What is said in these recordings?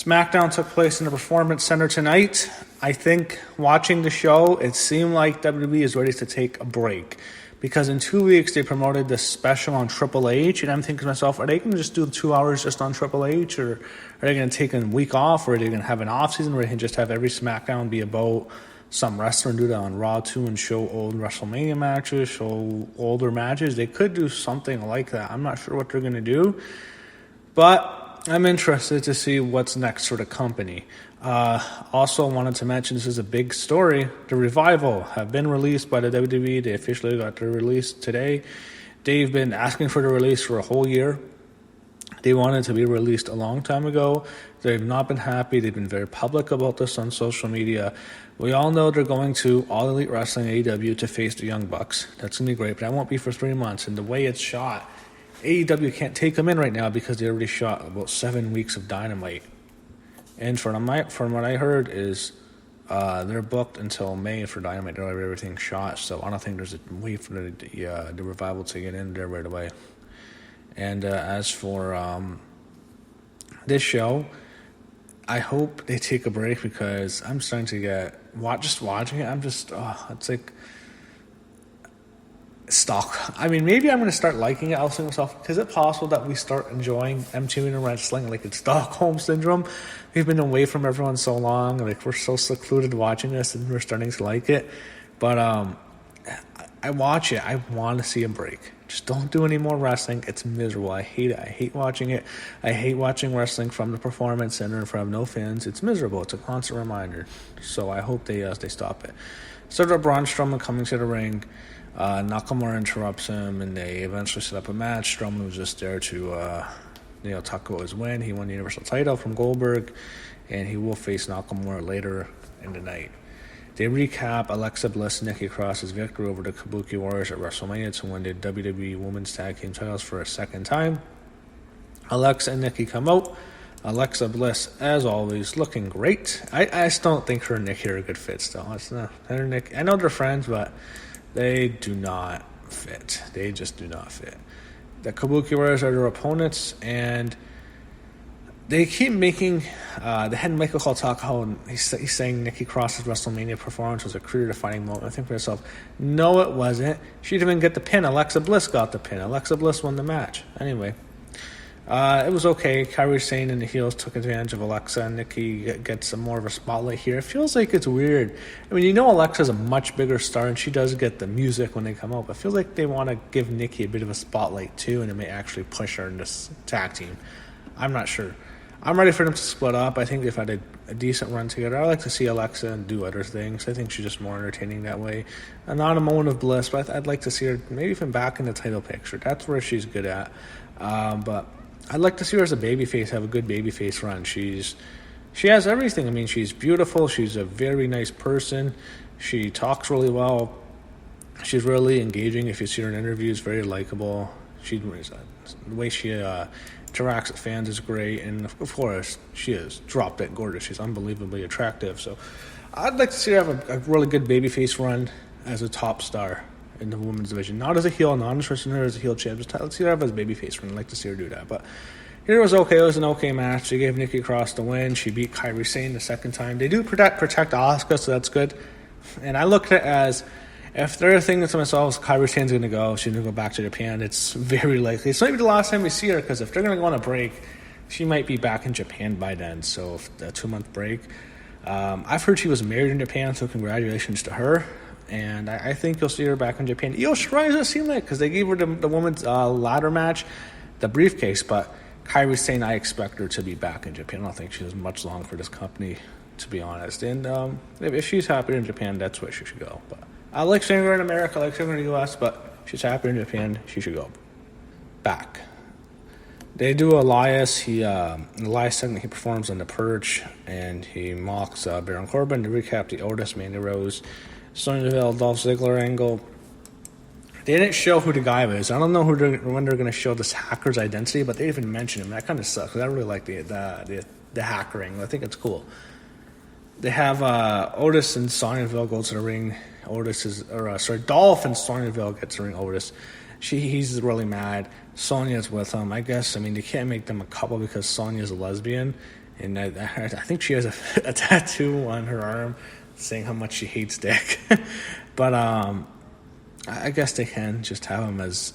SmackDown took place in the Performance Center tonight. I think watching the show, it seemed like WWE is ready to take a break. Because in 2 weeks, they promoted this special on Triple H. And I'm thinking to myself, are they going to just do 2 hours just on Triple H? Or are they going to take a week off? Or are they going to have an off-season where they can just have every SmackDown be about some wrestler and do that on Raw too and show old WrestleMania matches, show older matches? They could do something like that. I'm not sure what they're going to do. But I'm interested to see what's next for the company. Also wanted to mention this is a big story. The Revival have been released by the WWE. They officially got their release today. They've been asking for the release for a whole year. They wanted to be released a long time ago. They've not been happy. They've been very public about this on social media. We all know they're going to All Elite Wrestling AEW to face the Young Bucks. That's going to be great, but that won't be for 3 months. And the way it's shot, AEW can't take them in right now because they already shot about 7 weeks of Dynamite. And from what I heard is they're booked until May for Dynamite. They'll have everything shot, so I don't think there's a way for the Revival to get in there right away. And as for this show, I hope they take a break because I'm starting to get just watching it. I'm just it's like stock. I mean, maybe I'm going to start liking it. I was thinking to myself, is it possible that we start enjoying MTV and wrestling like it's Stockholm Syndrome? We've been away from everyone so long, like we're so secluded watching this, and we're starting to like it. But I watch it. I want to see a break. Just don't do any more wrestling. It's miserable. I hate it. I hate watching it. I hate watching wrestling from the Performance Center in front of no fans. It's miserable. It's a constant reminder. So I hope they stop it. Started with Braun Strowman coming to the ring. Nakamura interrupts him, and they eventually set up a match. Strowman was just there to talk about his win. He won the Universal title from Goldberg, and he will face Nakamura later in the night. They recap Alexa Bliss and Nikki Cross's victory over the Kabuki Warriors at WrestleMania to win the WWE Women's Tag Team titles for a second time. Alexa and Nikki come out. Alexa Bliss, as always, looking great. I just don't think her and Nikki are a good fit still. It's not her and Nikki. I know they're friends, but they do not fit. They just do not fit. The Kabuki Warriors are their opponents, and they keep making the head Michael Cole talk how he's saying Nikki Cross's WrestleMania performance was a career-defining moment. I think to myself, no, it wasn't. She didn't even get the pin. Alexa Bliss got the pin. Alexa Bliss won the match. Anyway, it was okay. Kairi Sane and the heels took advantage of Alexa, and Nikki gets some more of a spotlight here. It feels like it's weird. I mean, Alexa's a much bigger star, and she does get the music when they come out, but I feel like they want to give Nikki a bit of a spotlight too, and it may actually push her in this tag team. I'm not sure. I'm ready for them to split up. I think they've had a decent run together. I like to see Alexa do other things. I think she's just more entertaining that way. Not a moment of bliss, but I'd like to see her maybe even back in the title picture. That's where she's good at. But I'd like to see her as a babyface, have a good babyface run. She has everything. I mean, she's beautiful. She's a very nice person. She talks really well. She's really engaging. If you see her in interviews, very likable. The way she interacts with fans is great, and of course, she is drop-dead gorgeous. She's unbelievably attractive. So I'd like to see her have a really good babyface run as a top star in the women's division. Not as a heel, not interested in her as a heel champ. Just let's see her have a babyface run. I'd like to see her do that. But here it was okay. It was an okay match. They gave Nikki Cross the win. She beat Kairi Sane the second time. They do protect Asuka, so that's good. And I looked at it as, if they're thinking to themselves, Kairi Sane's going to go, she's going to go back to Japan, it's very likely. It's maybe the last time we see her, because if they're going to go on a break, she might be back in Japan by then. So a 2-month break. I've heard she was married in Japan, so congratulations to her. And I think you'll see her back in Japan. Io Shirai doesn't seem like, because they gave her the women's ladder match, the briefcase, but Kairi Sane, I expect her to be back in Japan. I don't think she has much long for this company, to be honest. And if she's happy in Japan, that's where she should go. But I like seeing her in America, I like seeing her in the U.S., but she's happy in Japan, she should go back. They do Elias. Elias segment, he performs on the perch, and he mocks Baron Corbin. To recap the Otis, Mandy Rose, Sonya Deville, Dolph Ziggler angle. They didn't show who the guy was. I don't know when they're going to show this hacker's identity, but they didn't even mention him. That kind of sucks, because I really like the hacker angle. I think it's cool. They have Otis and Sonya Deville go to the ring. Dolph and Sonya Deville get to the ring. Otis, he's really mad. Sonya's with him. I guess, they can't make them a couple because Sonya's a lesbian, And I think she has a tattoo on her arm saying how much she hates Dick. But I guess they can just have him as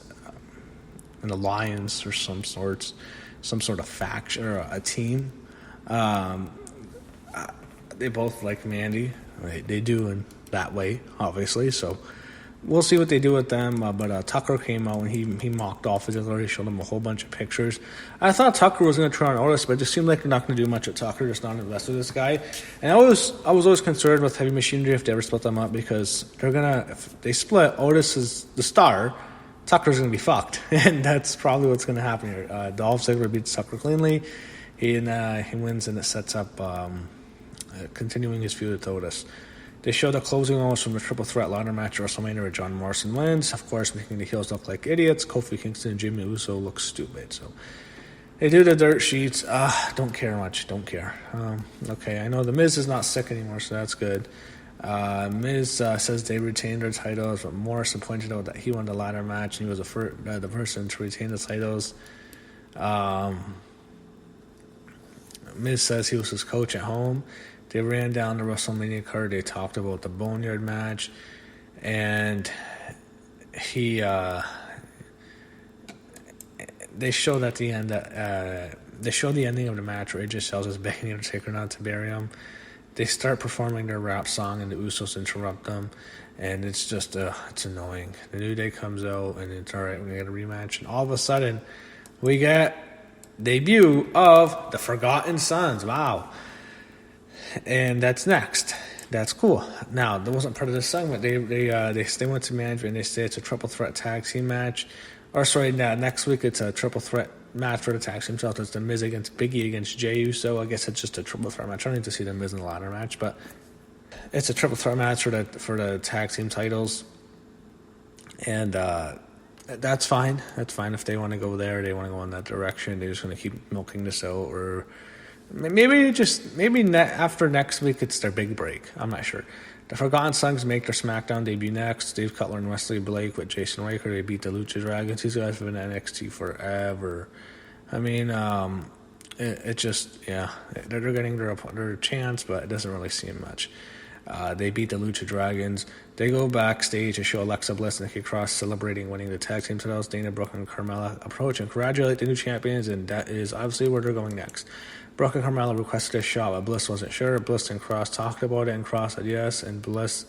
an alliance or some sort of faction or a team. They both like Mandy. They do in that way, obviously. So we'll see what they do with them. But Tucker came out and he mocked off Ziggler. He showed him a whole bunch of pictures. I thought Tucker was going to try on Otis, but it just seemed like they're not going to do much with Tucker. Just not invested in this guy. And I was always concerned with Heavy Machinery if they ever split them up, because if they split, Otis is the star. Tucker's going to be fucked, and that's probably what's going to happen here. Dolph Ziggler beats Tucker cleanly. He wins, and it sets up continuing his feud with Otis. They show the closing moments from the triple threat ladder match at WrestleMania where John Morrison wins, of course, making the heels look like idiots. Kofi Kingston and Jimmy Uso look stupid. So they do the dirt sheets. Don't care much. Don't care. Okay, I know the Miz is not sick anymore, so that's good. Miz says they retained their titles, but Morrison pointed out that he won the ladder match and he was the person to retain the titles. Miz says he was his coach at home. They ran down the WrestleMania card. They talked about the Boneyard match, and they showed at the end that they showed the ending of the match where AJ Styles is begging the Undertaker not to bury him. They start performing their rap song, and the Usos interrupt them, and it's just it's annoying. The New Day comes out, and it's all right. We're gonna get a rematch, and all of a sudden, we get debut of the Forgotten Sons. Wow. And that's next. That's cool. Now, that wasn't part of this segment. They went to management and they say it's a triple threat tag team match. Next week it's a triple threat match for the tag team titles. It's the Miz against Biggie against Jey Uso. I guess it's just a triple threat match. I don't need to see the Miz in the ladder match, but it's a triple threat match for the tag team titles. And that's fine. That's fine if they want to go there. They want to go in that direction. They're just going to keep milking this out, or maybe after next week it's their big break. I'm not sure. The Forgotten Sons make their SmackDown debut next. Dave Cutler and Wesley Blake with Jason Riker. They beat the Lucha Dragons. These guys have been in NXT forever. I mean, they're getting their chance, but it doesn't really seem much. They beat the Lucha Dragons. They go backstage to show Alexa Bliss and Nikki Cross celebrating winning the tag team titles. Dana Brooke and Carmella approach and congratulate the new champions, and that is obviously where they're going next. Brooke and Carmella requested a shot, but Bliss wasn't sure. Bliss and Cross talked about it, and Cross said yes, and Bliss,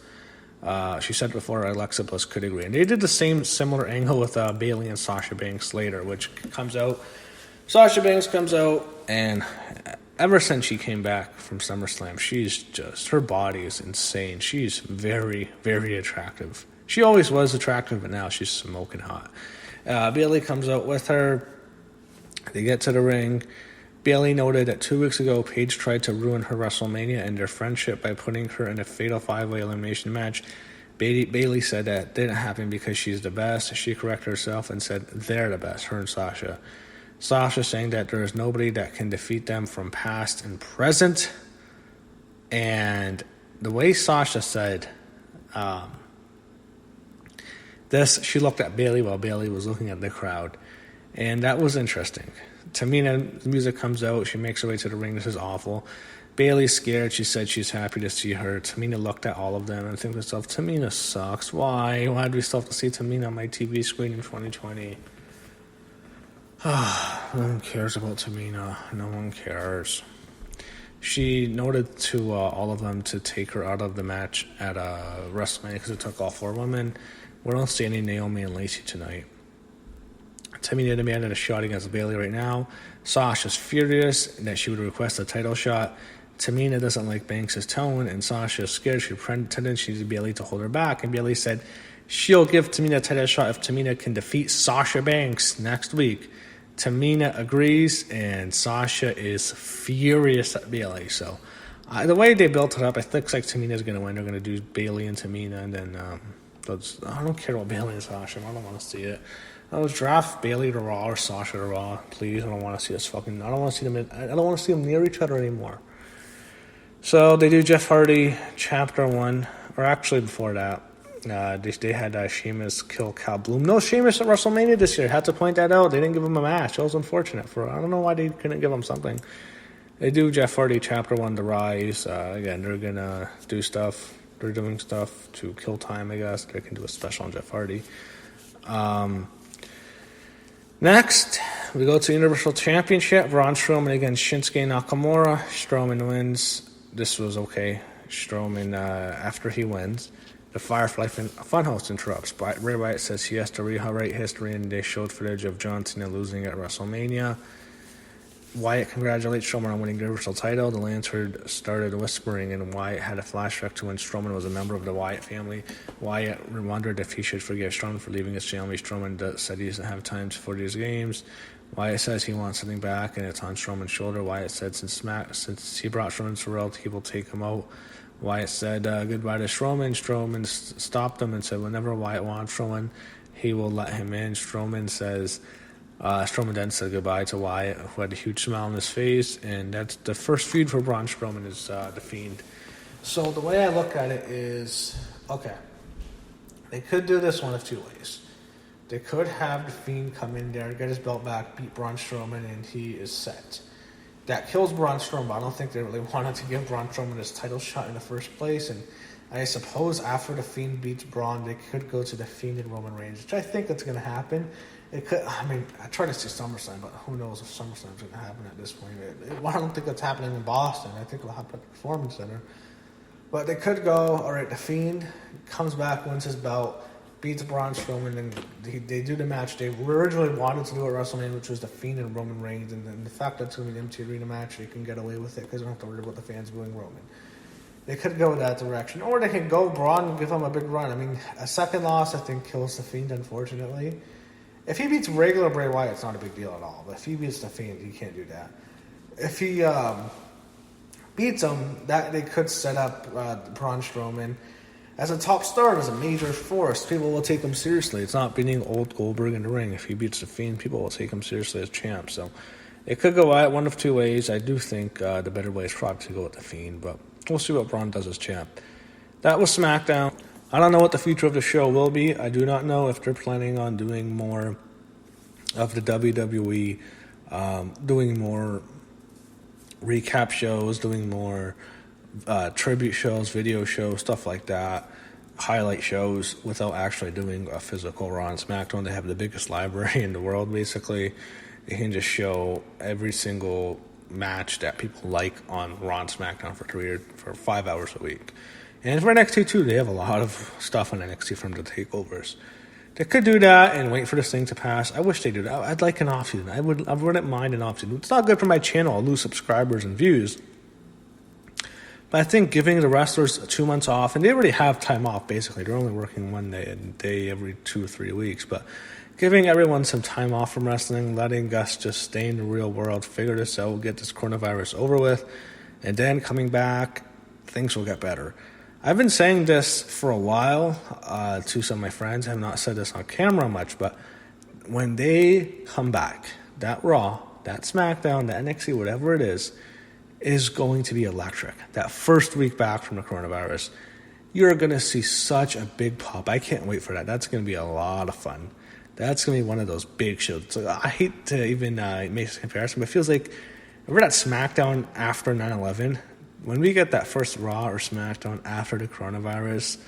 she said before Alexa Bliss could agree. And they did the similar angle with Bayley and Sasha Banks later, which comes out. Sasha Banks comes out, and ever since she came back from SummerSlam, her body is insane. She's very, very attractive. She always was attractive, but now she's smoking hot. Bayley comes out with her. They get to the ring. Bayley noted that 2 weeks ago, Paige tried to ruin her WrestleMania and their friendship by putting her in a fatal 5-way elimination match. Bayley said that didn't happen because she's the best. She corrected herself and said they're the best, her and Sasha. Sasha saying that there is nobody that can defeat them from past and present. And the way Sasha said this, she looked at Bayley while Bayley was looking at the crowd. And that was interesting. Tamina, music comes out. She makes her way to the ring. This is awful. Bayley's scared. She said she's happy to see her. Tamina looked at all of them and think to herself, Tamina sucks. Why? Why do we still have to see Tamina on my TV screen in 2020? No one cares about Tamina. No one cares. She noted to all of them to take her out of the match at WrestleMania because it took all 4 women. We don't see any Naomi and Lacey tonight. Tamina demanded a shot against Bayley right now. Sasha's furious that she would request a title shot. Tamina doesn't like Banks' tone, and Sasha's scared. She pretended she needed Bayley to hold her back, and Bayley said she'll give Tamina a title shot if Tamina can defeat Sasha Banks next week. Tamina agrees, and Sasha is furious at Bayley. So the way they built it up, it looks like Tamina's going to win. They're going to do Bayley and Tamina, and then I don't care about Bayley and Sasha. I don't want to see it. Let's draft Bayley to Raw or Sasha to Raw, please. I don't want to see this fucking. I don't want to see them. I don't want to see them near each other anymore. So they do Jeff Hardy Chapter 1, or actually before that, they had Sheamus kill Cal Bloom. No Sheamus at WrestleMania this year. Had to point that out. They didn't give him a match. That was unfortunate. I don't know why they couldn't give him something. They do Jeff Hardy Chapter 1 The Rise. Again, they're going to do stuff. They're doing stuff to kill time, I guess. They can do a special on Jeff Hardy. Next, we go to Universal Championship. Braun Strowman against Shinsuke Nakamura. Strowman wins. This was okay. Strowman, after he wins, the Firefly Funhouse interrupts. Bray Wyatt says he has to rewrite history, and they showed footage of John Cena losing at WrestleMania. Wyatt congratulates Strowman on winning the Universal title. The Lantern started whispering, and Wyatt had a flashback to when Strowman was a member of the Wyatt family. Wyatt wondered if he should forgive Strowman for leaving his family. Strowman said he doesn't have time for these games. Wyatt says he wants something back, and it's on Strowman's shoulder. Wyatt said since he brought Strowman to the world, he will take him out. Wyatt said goodbye to Strowman. Strowman stopped him and said whenever Wyatt wants Strowman, he will let him in. Strowman then said goodbye to Wyatt, who had a huge smile on his face, and that's the first feud for Braun Strowman is The Fiend. So the way I look at it is, okay, they could do this one of two ways. They could have The Fiend come in there, get his belt back, beat Braun Strowman, and he is set. That kills Braun Strowman, but I don't think they really wanted to give Braun Strowman his title shot in the first place, and I suppose after The Fiend beats Braun, they could go to The Fiend and Roman Reigns, which I think that's going to happen. It could. I mean, I try to see SummerSlam, but who knows if SummerSlam's going to happen at this point. I don't think it's happening in Boston. I think it'll happen at the Performance Center. But they could go, all right, The Fiend comes back, wins his belt, beats Braun Strowman, and they do the match they originally wanted to do at WrestleMania, which was The Fiend and Roman Reigns. And then the fact that it's going to be an empty arena match, they can get away with it because they don't have to worry about the fans booing Roman. They could go that direction. Or they can go Braun and give him a big run. I mean, a second loss, I think, kills The Fiend, unfortunately. If he beats regular Bray Wyatt, it's not a big deal at all. But if he beats The Fiend, he can't do that. If he beats him, that they could set up Braun Strowman as a top star, as a major force. People will take him seriously. It's not beating old Goldberg in the ring. If he beats The Fiend, people will take him seriously as champ. So it could go out one of two ways. I do think the better way is probably to go with The Fiend, but we'll see what Braun does as champ. That was SmackDown. I don't know what the future of the show will be. I do not know if they're planning on doing more of the WWE, doing more recap shows, doing more tribute shows, video shows, stuff like that, highlight shows, without actually doing a physical Raw and SmackDown. They have the biggest library in the world, basically. They can just show every single match that people like on Raw and SmackDown for 5 hours a week. And for NXT too, they have a lot of stuff on NXT from the takeovers. They could do that and wait for this thing to pass. I wish they did that. I'd like an off-season. I wouldn't mind an off-season. It's not good for my channel. I'll lose subscribers and views. But I think giving the wrestlers 2 months off, and they already have time off, basically. They're only working one day every 2 or 3 weeks. But giving everyone some time off from wrestling, letting us just stay in the real world, figure this out, get this coronavirus over with, and then coming back, things will get better. I've been saying this for a while to some of my friends. I have not said this on camera much, but when they come back, that Raw, that SmackDown, that NXT, whatever it is going to be electric. That first week back from the coronavirus, you're going to see such a big pop. I can't wait for that. That's going to be a lot of fun. That's going to be one of those big shows. So I hate to even make this comparison, but it feels like remember that SmackDown after 9/11? When we get that first Raw or SmackDown after the coronavirus,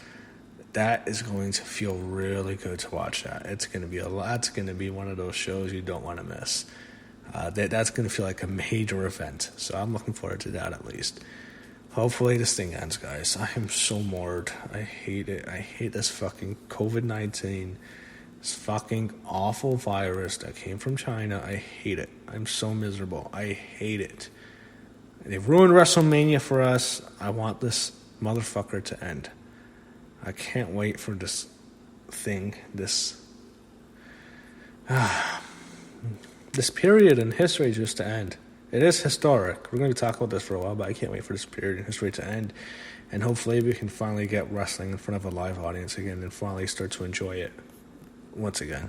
that is going to feel really good to watch. That's going to be one of those shows you don't want to miss. That's going to feel like a major event. So I'm looking forward to that at least. Hopefully this thing ends, guys. I am so bored. I hate it. I hate this fucking COVID-19. This fucking awful virus that came from China. I hate it. I'm so miserable. I hate it. They've ruined WrestleMania for us. I want this motherfucker to end. I can't wait for this thing, this period in history just to end. It is historic. We're going to talk about this for a while, but I can't wait for this period in history to end. And hopefully we can finally get wrestling in front of a live audience again and finally start to enjoy it once again.